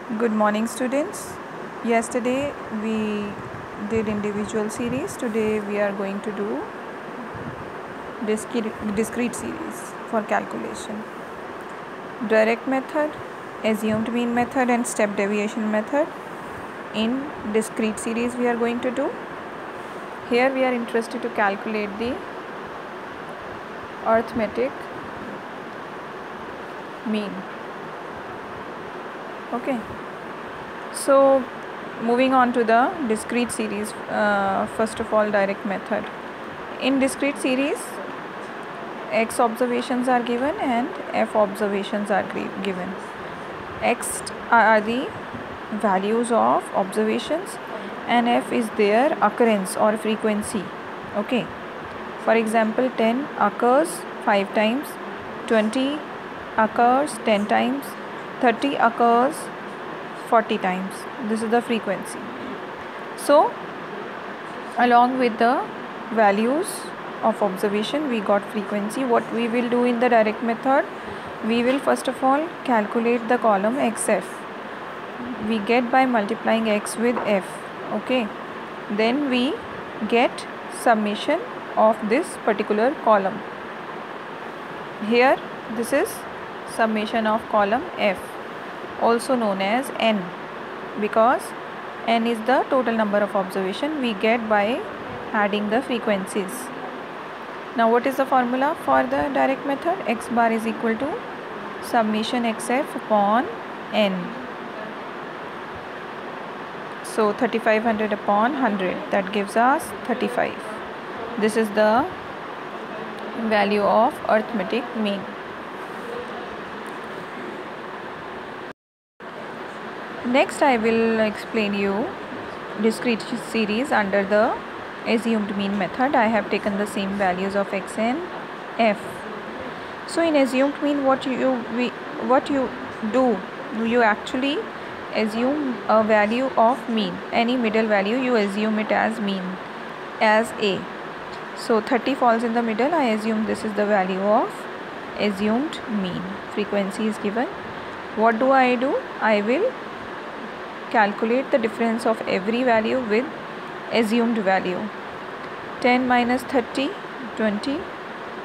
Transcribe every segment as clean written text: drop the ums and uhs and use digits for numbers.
Good morning, students. Yesterday we did individual series. Today we are going to do discrete series for calculation. Direct method, assumed mean method and step deviation method in discrete series we are going to do. Here we are interested to calculate the arithmetic mean. Okay. So moving on to the discrete series, first of all direct method. In discrete series, x observations are given and f observations are given. X are the values of observations and f is their occurrence or frequency. Okay. For example, 10 occurs 5 times, 20 occurs 10 times, 30 occurs 40 times. This is the frequency. So along with the values of observation we got frequency. What we will do in the direct method, we will first of all calculate the column xf. We get by multiplying x with f. Okay, then we get summation of this particular column. Here this is summation of column f, also known as n, because n is the total number of observation we get by adding the frequencies. Now what is the formula for the direct method? X bar is equal to summation xf upon n. So 3500 upon 100, that gives us 35. This is the value of arithmetic mean. Next I will explain you discrete series under the assumed mean method. I have taken the same values of x and f. So in assumed mean, what you do, you actually assume a value of mean. Any middle value you assume it as mean, as a. So 30 falls in the middle. I assume this is the value of assumed mean. Frequency is given. What do? I will calculate the difference of every value with assumed value. 10 minus 30, 20.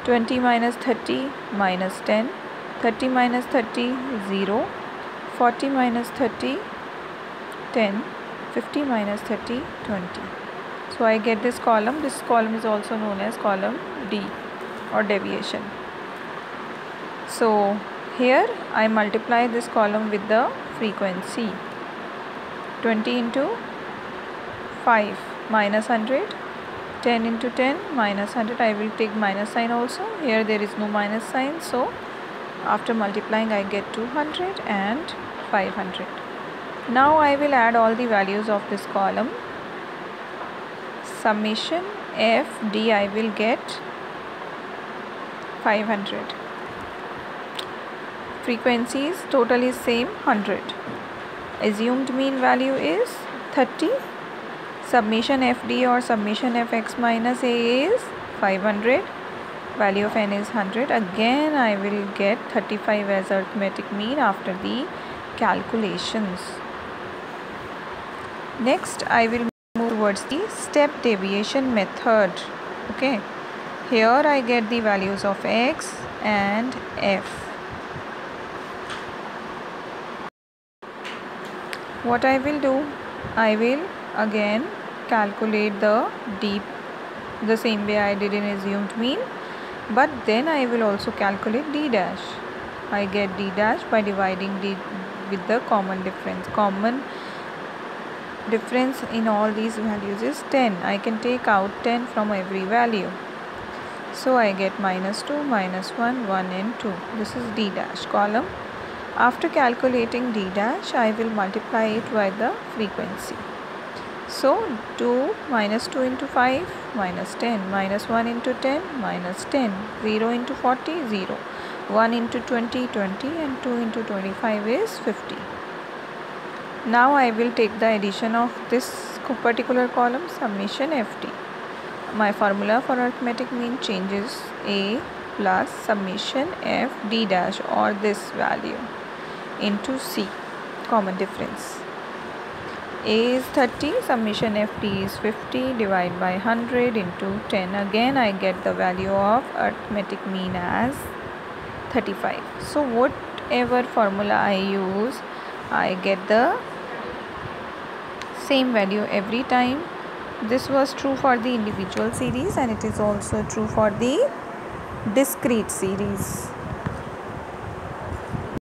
20 minus 30, minus 10. 30 minus 30, 0. 40 minus 30, 10. 50 minus 30, 20. So I get this column. This column is also known as column D or deviation. So here I multiply this column with the frequency. 20 into 5 minus 100, 10 into 10 minus 100. I will take minus sign also. Here there is no minus sign, so after multiplying I get 200 and 500. Now I will add all the values of this column. Summation f d, I will get 500. Frequencies total is same, 100. Assumed mean value is 30. Summation fd or summation fx minus a is 500. Value of n is 100. Again I will get 35 as arithmetic mean after the calculations. Next I will move towards the step deviation method. Okay, here I get the values of x and f. What I will do, I will again calculate the d the same way I did in assumed mean, but then I will also calculate d dash. I get d dash by dividing d with the common difference. Common difference in all these values is 10. I can take out 10 from every value. So I get minus 2, minus 1, 1 and 2. This is d dash column. After calculating d dash, I will multiply it by the frequency. So 2 minus 2 into 5 minus 10, minus 1 into 10 minus 10, 0 into 40 0, 1 into 20 20 and 2 into 25 is 50. Now I will take the addition of this particular column, summation fd. My formula for arithmetic mean changes, a plus summation f d dash or this value into c. common difference. A is 30, summation FT is 50, divide by 100 into 10. Again I get the value of arithmetic mean as 35. So whatever formula I use, I get the same value every time. This was true for the individual series and it is also true for the discrete series.